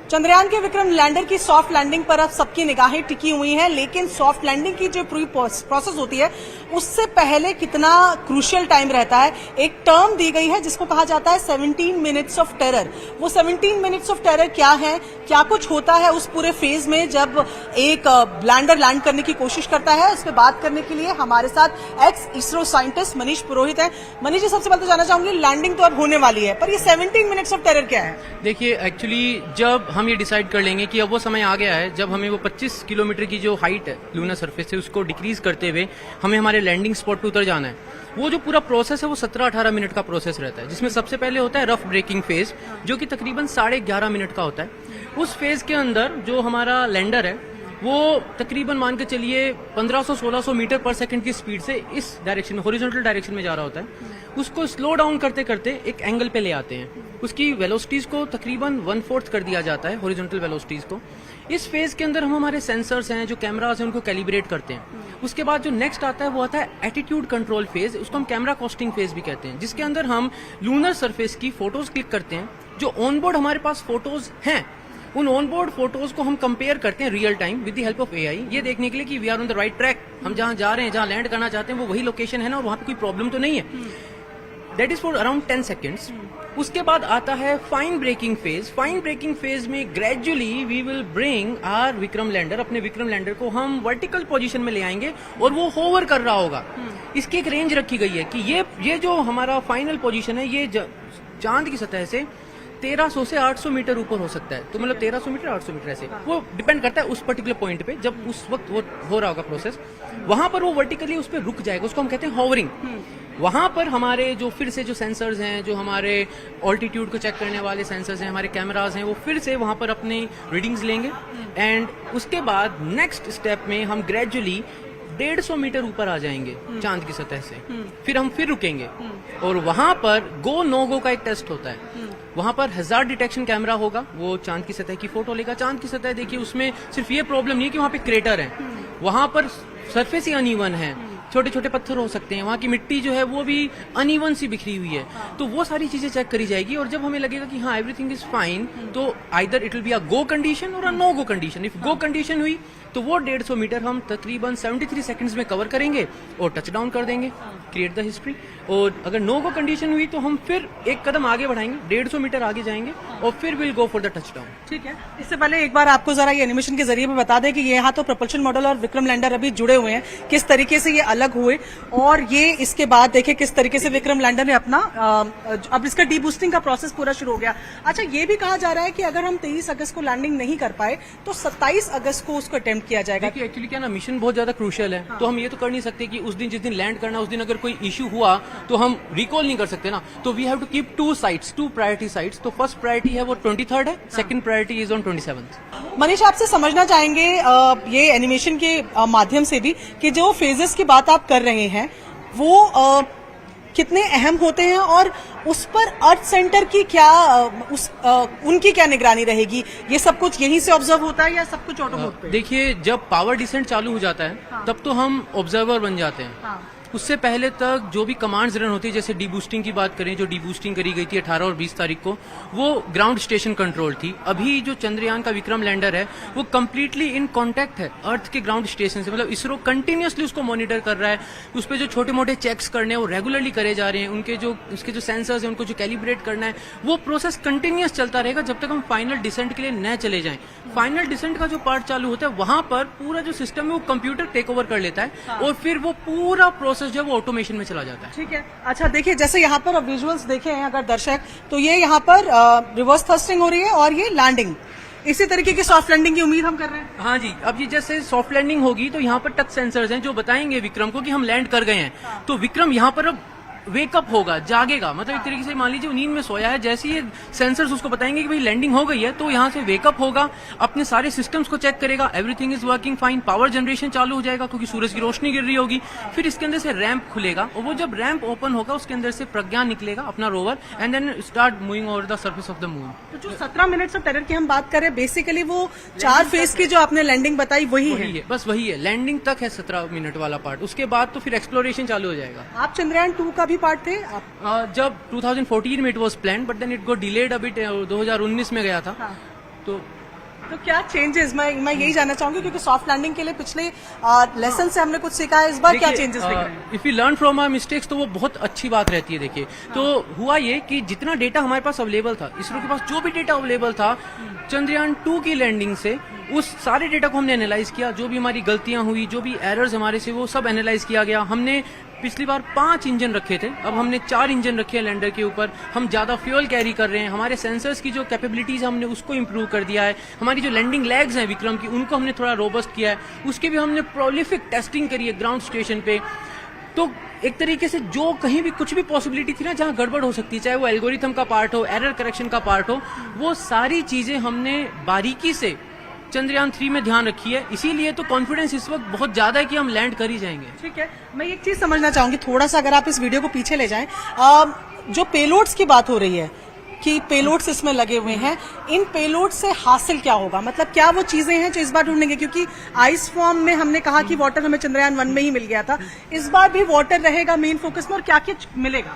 चंद्रयान के विक्रम लैंडर की soft landing पर अब सबकी निगाहें टिकी हुई हैं, लेकिन सॉफ्ट लैंडिंग की जो प्री प्रोसेस होती है उससे पहले कितना क्रूशियल टाइम रहता है। एक टर्म दी गई है जिसको कहा जाता है 17 मिनट्स ऑफ टेरर। वो 17 मिनट्स ऑफ टेरर क्या है, क्या कुछ होता है उस पूरे फेज में जब एक लैंडर लैंड करने की कोशिश करता है, उस पर बात करने के लिए हमारे साथ एक्स इसरो साइंटिस्ट मनीष पुरोहित है। मनीष जी, सबसे पहले तो जानना चाहूंगी, लैंडिंग तो अब होने वाली है, पर ये 17 मिनट्स ऑफ टेरर क्या है? देखिए, एक्चुअली जब हम ये डिसाइड कर लेंगे कि अब वो समय आ गया है जब हमें वो 25 किलोमीटर की जो हाइट है लूनर सरफेस से उसको डिक्रीज करते हुए हमें हमारे लैंडिंग स्पॉट पे उतर जाना है। वो जो पूरा प्रोसेस है वो 17-18 मिनट का प्रोसेस रहता है, जिसमें सबसे पहले होता है रफ ब्रेकिंग फेज, जो कि तकरीबन 11.5 मिनट का होता है। उस फेज के अंदर जो हमारा लैंडर है वो तकरीबन मान के चलिए 1500-1600 मीटर पर सेकंड की स्पीड से इस डायरेक्शन में, हॉरिजॉन्टल डायरेक्शन में जा रहा होता है। उसको स्लो डाउन करते करते एक एंगल पे ले आते हैं। उसकी वेलोसिटीज को तकरीबन 1/4 कर दिया जाता है, हॉरिजॉन्टल वेलोसिटीज को। इस फेज के अंदर हम हमारे सेंसर्स हैं, जो कैमरास हैं, उनको कैलिब्रेट करते हैं। उसके बाद जो नेक्स्ट आता है वो आता है एटीट्यूड कंट्रोल फेज, उसको हम कैमरा कॉस्टिंग फेज भी कहते हैं, जिसके अंदर हम लूनर सरफेस की फोटोज क्लिक करते हैं। जो ऑनबोर्ड हमारे पास फोटोज हैं, उन ऑनबोर्ड फोटोज को हम कंपेयर करते हैं real time with the help of AI, ये देखने के लिए कि we are on the right track. हम जहां जा रहे हैं, जहां लैंड करना चाहते हैं, वो वही लोकेशन है ना, और वहां पे कोई प्रॉब्लम तो नहीं है। That is for around 10 seconds. उसके बाद आता है fine braking phase. Fine braking phase में gradually we will bring our Vikram lander, अपने विक्रम लैंडर को हम वर्टिकल पोजीशन में ले आएंगे और वो होवर कर रहा होगा। इसकी एक रेंज रखी गई है कि ये जो हमारा फाइनल पोजीशन है, ये चांद की सतह से 1300 से 800 मीटर ऊपर हो सकता है। तो मतलब 1300 मीटर 800 मीटर ऐसे, वो डिपेंड करता है उस पर्टिकुलर पॉइंट पे, जब उस वक्त वो हो रहा होगा प्रोसेस। वहां पर वो वर्टिकली उस पर रुक जाएगा, उसको हम कहते हैं हॉवरिंग। वहां पर हमारे जो फिर से जो सेंसर्स हैं, जो हमारे ऑल्टीट्यूड को चेक करने वाले सेंसर्स हैं, हमारे कैमराज हैं, वो फिर से वहां पर अपनी रीडिंग्स लेंगे। एंड उसके बाद नेक्स्ट स्टेप में हम ग्रेजुअली 150 मीटर ऊपर आ जाएंगे चांद की सतह से। फिर हम फिर रुकेंगे और वहां पर गो नो गो का एक टेस्ट होता है। वहां पर हजार्ड डिटेक्शन कैमरा होगा, वो चांद की सतह की फोटो लेगा। चांद की सतह देखिए, उसमें सिर्फ ये प्रॉब्लम नहीं है कि वहां पे क्रेटर है, वहां पर सरफेस ही अनइवन है, छोटे छोटे पत्थर हो सकते हैं, वहां की मिट्टी जो है वो भी अनइवन सी बिखरी हुई है। तो वो सारी चीजें चेक करी जाएगी और जब हमें लगेगा कि हाँ एवरीथिंग इज फाइन, तो either it will be a go condition और a no go condition. If go condition हुई तो वो 150 मीटर हम तकरीबन 73 सेकंड्स में कवर करेंगे और टच डाउन कर देंगे, क्रिएट द हिस्ट्री। और अगर नो गो कंडीशन हुई तो हम फिर एक कदम आगे बढ़ाएंगे, 150 मीटर आगे जाएंगे और फिर will go for the touch down. ठीक है, इससे पहले एक बार आपको जरा ये एनिमेशन के जरिए में बता दें कि ये यहाँ तो प्रोपल्शन मॉडल और विक्रम लैंडर अभी जुड़े हुए हैं, किस तरीके से ये अलग हुए, और ये इसके बाद देखें किस तरीके से विक्रम लैंडर ने अपना अब इसका डीबूस्टिंग का प्रोसेस पूरा शुरू हो गया। अच्छा, ये भी कहा जा रहा है कि अगर हम 23 अगस्त को लैंडिंग नहीं कर पाए तो 27 अगस्त को उसको अटेम्प्ट किया जाएगा। एक्चुअली क्या ना, मिशन बहुत ज्यादा क्रूशियल है। तो हम ये तो कर नहीं सकते कि उस दिन जिस दिन लैंड करना, उस दिन अगर कोई इश्यू हुआ तो हम रिकॉल नहीं कर सकते ना। तो we have to keep 2 sites, 2 priority sites. तो फर्स्ट प्रायोरिटी है वो 23rd है, second priority is on 27th। Manish, आपसे समझना चाहेंगे ये एनिमेशन के माध्यम से भी कि जो फेजेस की बात आप कर रहे हैं वो कितने अहम होते हैं और उस पर अर्थ सेंटर की क्या उनकी क्या निगरानी रहेगी? ये सब कुछ यहीं से ऑब्जर्व होता है या सब कुछ ऑटोमोट पे? देखिए, जब पावर डिसेंट चालू हो जाता है तब तो हम ऑब्जर्वर बन जाते हैं। उससे पहले तक जो भी कमांड्स रन होती है, जैसे डीबूस्टिंग की बात करें, जो डीबूस्टिंग करी गई थी 18 और 20 तारीख को, वो ग्राउंड स्टेशन कंट्रोल थी। अभी जो चंद्रयान का विक्रम लैंडर है वो कंप्लीटली इन कांटेक्ट है अर्थ के ग्राउंड स्टेशन से। मतलब इसरो कंटिन्यूअसली उसको मॉनिटर कर रहा है, उस पर जो छोटे मोटे चेक्स करने हैं वो रेगुलरली करे जा रहे हैं। उसके जो सेंसर्स हैं उनको जो कैलिब्रेट करना है, वो प्रोसेस कंटिन्यूअस चलता रहेगा जब तक हम फाइनल डिसेंट के लिए न चले जाएं। फाइनल डिसेंट का जो पार्ट चालू होता है, वहां पर पूरा जो सिस्टम है वो कंप्यूटर टेक ओवर कर लेता है और फिर वो पूरा प्रोसेस जो है वो ऑटोमेशन में चला जाता है। ठीक है। अच्छा, देखिए जैसे यहाँ पर अब विजुअल्स देखे हैं अगर दर्शक, तो ये यहाँ पर रिवर्स थ्रस्टिंग हो रही है और ये लैंडिंग, इसी तरीके की सॉफ्ट लैंडिंग की उम्मीद हम कर रहे हैं। हाँ जी, अब ये जैसे सॉफ्ट लैंडिंग होगी तो यहाँ पर टच सेंसर्स हैं जो बताएंगे विक्रम को कि हम लैंड कर गए हैं। तो विक्रम यहाँ पर अब वेकअप होगा, जागेगा। मतलब एक तरीके से मान लीजिए नींद में सोया है, जैसे ही सेंसर्स उसको बताएंगे कि भाई लैंडिंग हो गई है, तो यहाँ से वेकअप होगा, अपने सारे सिस्टम्स को चेक करेगा, everything is working fine. Power generation चालू हो जाएगा क्योंकि सूरज की रोशनी गिर रही होगी। फिर इसके अंदर से रैंप खुलेगा और वो जब रैंप ओपन होगा उसके अंदर से प्रज्ञान निकलेगा, अपना rover, and then start moving over the surface of the moon. तो जो 17 मिनट्स ऑफ टेरर की हम बात करें, बेसिकली वो 4 फेज की जो आपने लैंडिंग बताई वही है। बस वही है, लैंडिंग तक है 17 मिनट वाला पार्ट। उसके बाद तो फिर एक्सप्लोरेशन चालू हो जाएगा। आप चंद्रयान 2 का भी पार्ट थे? जब 2014 में it was plan, but then it got delayed a bit, 2019 में गया था। तो क्या चेंजेस, मैं यही जानना चाहूंगी क्योंकि सॉफ्ट लैंडिंग के लिए पिछले लेसन से हमने कुछ सीखा है, इस बार क्या चेंजेस दिख रहे हैं? If you learn from our mistakes तो वो बहुत अच्छी बात रहती है। देखिए तो हुआ ये कि जितना डेटा हमारे पास अवेलेबल था, इसरो के पास जो भी डेटा अवेलेबल था चंद्रयान 2 की लैंडिंग से, उस सारे डेटा को हमने एनालाइज किया। जो भी हमारी गलतियां हुई, जो भी एरर्स हमारे से, वो सब एनालाइज किया गया। हमने पिछली बार 5 इंजन रखे थे, अब हमने 4 इंजन रखे हैं लैंडर के ऊपर। हम ज्यादा फ्यूल कैरी कर रहे हैं, हमारे सेंसर्स की जो कैपेबिलिटीज हमने उसको इम्प्रूव कर दिया है। हमारी जो लैंडिंग लेग्स हैं विक्रम की, उनको हमने थोड़ा रोबस्ट किया है। उसकी भी हमने प्रोलिफिक टेस्टिंग करी है ग्राउंड स्टेशन पे। तो एक तरीके से जो कहीं भी कुछ भी पॉसिबिलिटी थी ना जहां गड़बड़ हो सकती है, चाहे वो एल्गोरिथम का पार्ट हो, एरर करेक्शन का पार्ट हो, वो सारी चीजें हमने बारीकी से चंद्रयान 3 में ध्यान रखी है। इसीलिए तो कॉन्फिडेंस इस वक्त बहुत ज्यादा है कि हम लैंड कर ही जाएंगे। ठीक है, मैं एक चीज समझना चाहूंगी थोड़ा सा, अगर आप इस वीडियो को पीछे ले जाएं, जो पेलोड्स की बात हो रही है कि पेलोड्स इसमें लगे हुए हैं, इन पेलोड से हासिल क्या होगा? मतलब क्या वो चीजें हैं जो इस बार ढूंढेंगे? क्योंकि आइस फॉर्म में हमने कहा कि वाटर हमें चंद्रयान 1 में ही मिल गया था, इस बार भी वाटर रहेगा मेन फोकस में, और क्या क्या मिलेगा?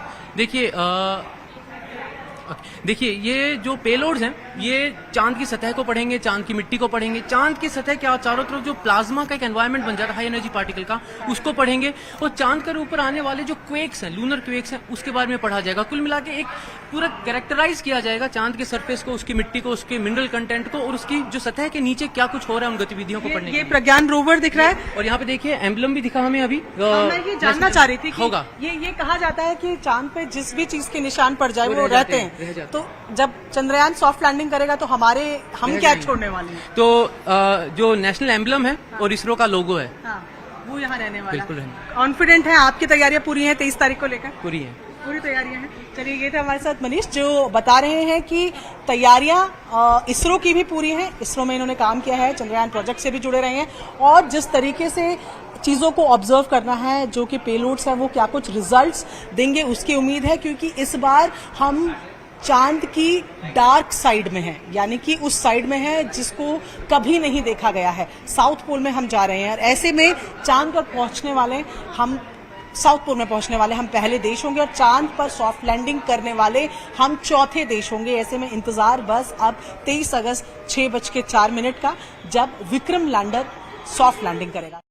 देखिए ये जो पेलोड्स हैं ये चांद की सतह को पढ़ेंगे, चांद की मिट्टी को पढ़ेंगे, चांद की सतह के चारों तरफ जो प्लाज्मा का एक एनवायरनमेंट बन जाता है हाई एनर्जी पार्टिकल का, उसको पढ़ेंगे। और चांद के ऊपर आने वाले जो क्वेक्स हैं, लूनर क्वेक्स हैं, उसके बारे में पढ़ा जाएगा। कुल मिला के एक पूरा कैरेक्टराइज किया जाएगा चांद के सरफेस को, उसकी मिट्टी को, उसके मिनरल कंटेंट को, और उसकी जो सतह के नीचे क्या कुछ हो रहा है उन गतिविधियों को पढ़ने। ये प्रज्ञान रोवर दिख रहा है, और यहाँ पे देखिए एम्बलम भी दिखा हमें अभी। मैं ये जानना चाह रही थी कि होगा ये कहा जाता है कि चांद पे जिस भी चीज के निशान पड़ जाए वो रहते हैं, तो जब चंद्रयान सॉफ्ट लैंडिंग करेगा तो हम क्या छोड़ने वाले हैं? तो जो नेशनल एम्बलम है और इसरो का लोगो है, वो यहाँ रहने वाला। बिल्कुल है। कॉन्फिडेंट है? आपकी तैयारियां पूरी हैं 23 तारीख को लेकर? पूरी तैयारियां हैं। चलिए, ये थे हमारे साथ मनीष जो बता रहे हैं कि तैयारियां इसरो की भी पूरी हैं। इसरो में इन्होंने काम किया है, चंद्रयान प्रोजेक्ट से भी जुड़े रहे हैं, और जिस तरीके से चीजों को ऑब्जर्व करना है, जो कि पेलोड्स हैं वो क्या कुछ रिजल्ट्स देंगे उसकी उम्मीद है। क्योंकि इस बार हम चांद की डार्क साइड में है, यानी कि उस साइड में है जिसको कभी नहीं देखा गया है। साउथ पोल में हम जा रहे हैं, और ऐसे में चांद पर पहुंचने वाले हम, साउथ पोल में पहुंचने वाले हम पहले देश होंगे, और चांद पर सॉफ्ट लैंडिंग करने वाले हम चौथे देश होंगे। ऐसे में इंतजार बस अब 23 अगस्त 6:04 का, जब विक्रम लैंडर सॉफ्ट लैंडिंग करेगा।